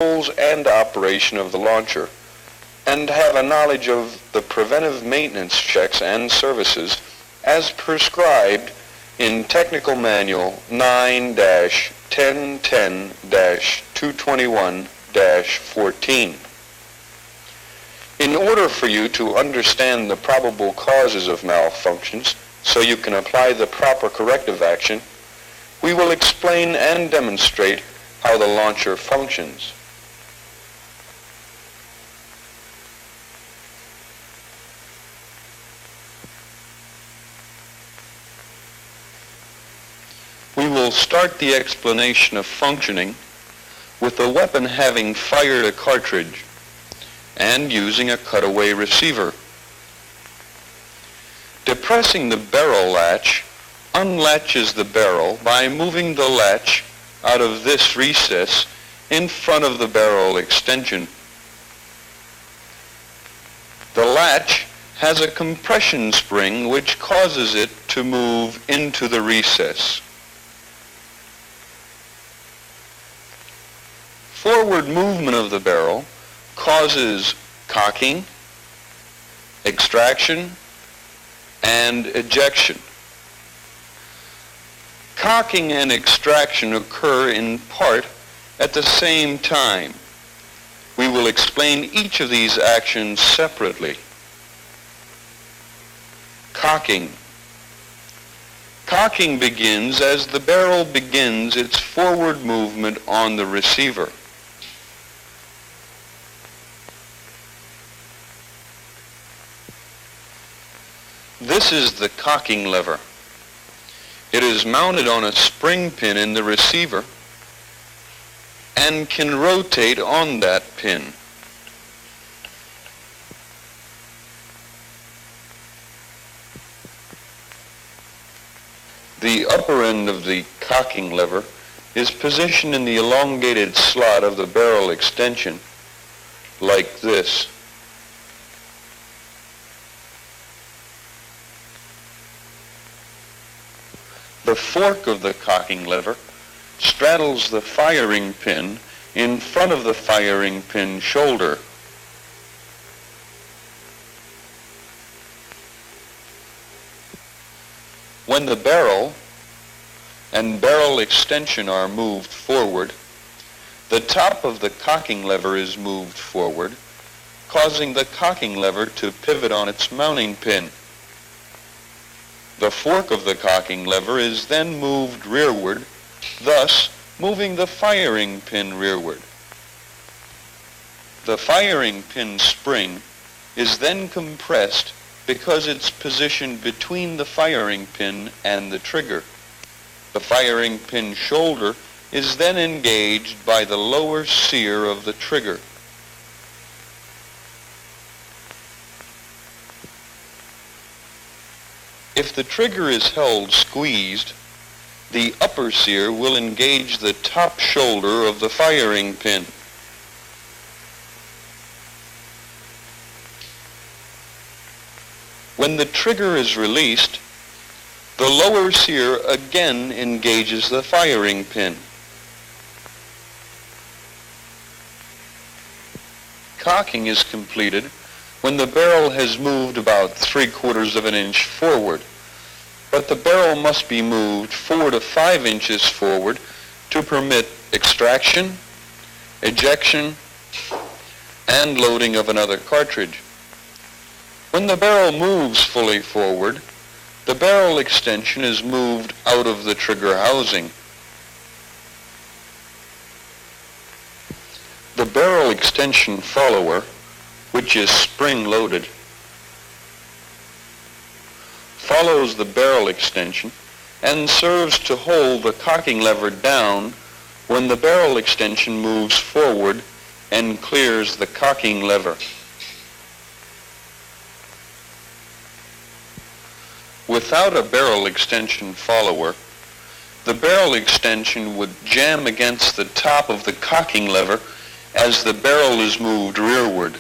controls and operation of the launcher, and have a knowledge of the preventive maintenance checks and services as prescribed in Technical Manual 9-1010-221-14. In order for you to understand the probable causes of malfunctions so you can apply the proper corrective action, we will explain and demonstrate how the launcher functions. We will start the explanation of functioning with the weapon having fired a cartridge and using a cutaway receiver. Depressing the barrel latch unlatches the barrel by moving the latch out of this recess in front of the barrel extension. The latch has a compression spring which causes it to move into the recess. Forward movement of the barrel causes cocking, extraction, and ejection. Cocking and extraction occur in part at the same time. We will explain each of these actions separately. Cocking. Cocking begins as the barrel begins its forward movement on the receiver. This is the cocking lever. It is mounted on a spring pin in the receiver and can rotate on that pin. The upper end of the cocking lever is positioned in the elongated slot of the barrel extension, like this. The fork of the cocking lever straddles the firing pin in front of the firing pin shoulder. When the barrel and barrel extension are moved forward, the top of the cocking lever is moved forward, causing the cocking lever to pivot on its mounting pin. The fork of the cocking lever is then moved rearward, thus moving the firing pin rearward. The firing pin spring is then compressed because it's positioned between the firing pin and the trigger. The firing pin shoulder is then engaged by the lower sear of the trigger. If the trigger is held squeezed, the upper sear will engage the top shoulder of the firing pin. When the trigger is released, the lower sear again engages the firing pin. Cocking is completed when the barrel has moved about 3/4 of an inch forward, but the barrel must be moved 4 to 5 inches forward to permit extraction, ejection, and loading of another cartridge. When the barrel moves fully forward, the barrel extension is moved out of the trigger housing. The barrel extension follower, which is spring-loaded, follows the barrel extension and serves to hold the cocking lever down when the barrel extension moves forward and clears the cocking lever. Without a barrel extension follower, the barrel extension would jam against the top of the cocking lever as the barrel is moved rearward.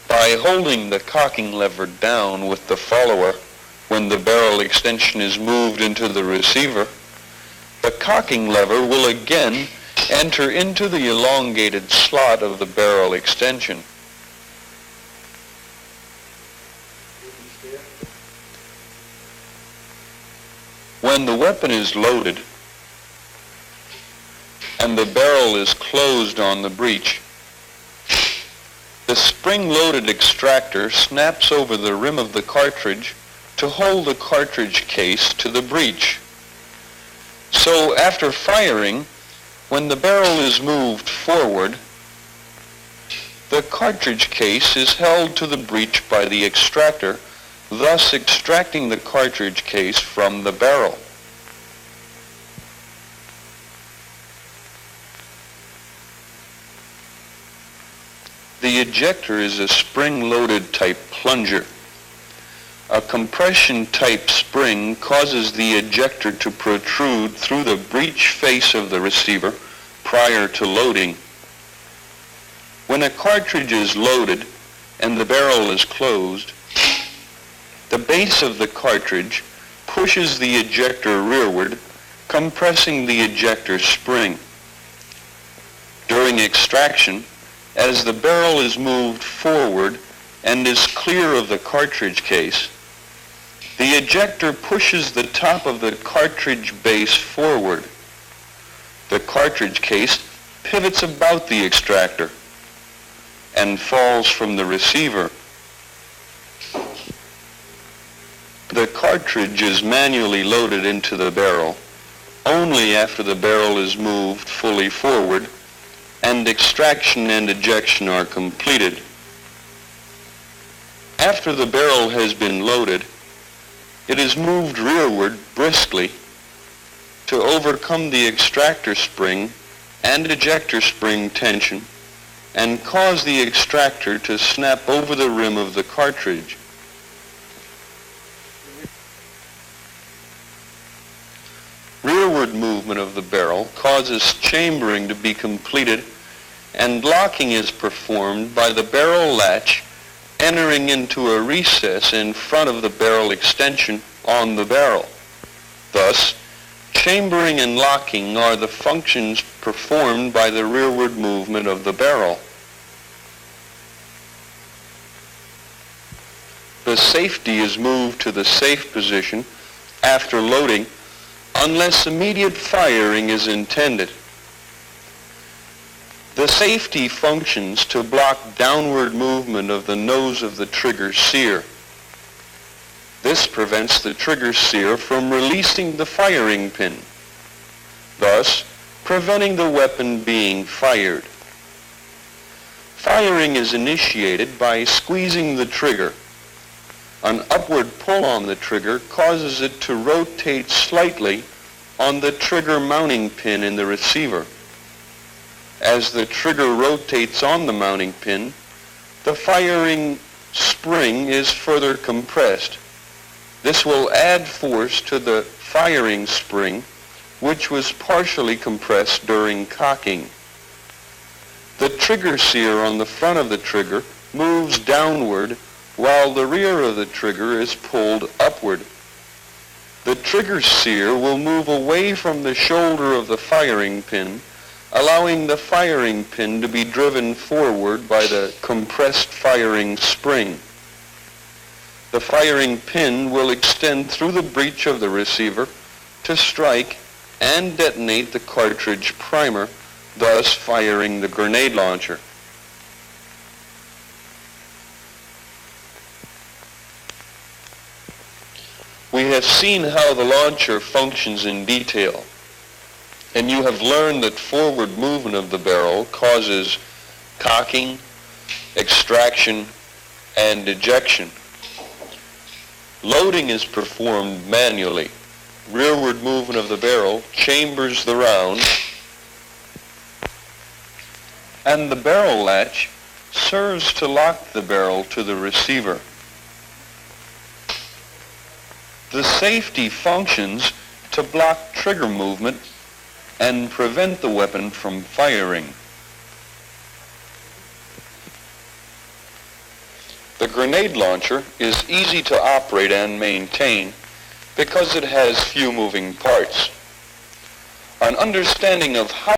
By holding the cocking lever down with the follower when the barrel extension is moved into the receiver, the cocking lever will again enter into the elongated slot of the barrel extension. When the weapon is loaded and the barrel is closed on the breech, the spring-loaded extractor snaps over the rim of the cartridge to hold the cartridge case to the breech. So after firing, when the barrel is moved forward, the cartridge case is held to the breech by the extractor, thus extracting the cartridge case from the barrel. The ejector is a spring-loaded type plunger. A compression-type spring causes the ejector to protrude through the breech face of the receiver prior to loading. When a cartridge is loaded and the barrel is closed, the base of the cartridge pushes the ejector rearward, compressing the ejector spring. During extraction, as the barrel is moved forward and is clear of the cartridge case, the ejector pushes the top of the cartridge base forward. The cartridge case pivots about the extractor and falls from the receiver. The cartridge is manually loaded into the barrel only after the barrel is moved fully forward and extraction and ejection are completed. After the barrel has been loaded, it is moved rearward briskly to overcome the extractor spring and ejector spring tension and cause the extractor to snap over the rim of the cartridge. Rearward movement of the barrel causes chambering to be completed, and locking is performed by the barrel latch entering into a recess in front of the barrel extension on the barrel. Thus, chambering and locking are the functions performed by the rearward movement of the barrel. The safety is moved to the safe position after loading unless immediate firing is intended. The safety functions to block downward movement of the nose of the trigger sear. This prevents the trigger sear from releasing the firing pin, thus preventing the weapon being fired. Firing is initiated by squeezing the trigger. An upward pull on the trigger causes it to rotate slightly on the trigger mounting pin in the receiver. As the trigger rotates on the mounting pin, the firing spring is further compressed. This will add force to the firing spring, which was partially compressed during cocking. The trigger sear on the front of the trigger moves downward while the rear of the trigger is pulled upward. The trigger sear will move away from the shoulder of the firing pin, allowing the firing pin to be driven forward by the compressed firing spring. The firing pin will extend through the breech of the receiver to strike and detonate the cartridge primer, thus firing the grenade launcher. We have seen how the launcher functions in detail, and you have learned that forward movement of the barrel causes cocking, extraction, and ejection. Loading is performed manually. Rearward movement of the barrel chambers the round, and the barrel latch serves to lock the barrel to the receiver. The safety functions to block trigger movement and prevent the weapon from firing. The grenade launcher is easy to operate and maintain because it has few moving parts. An understanding of how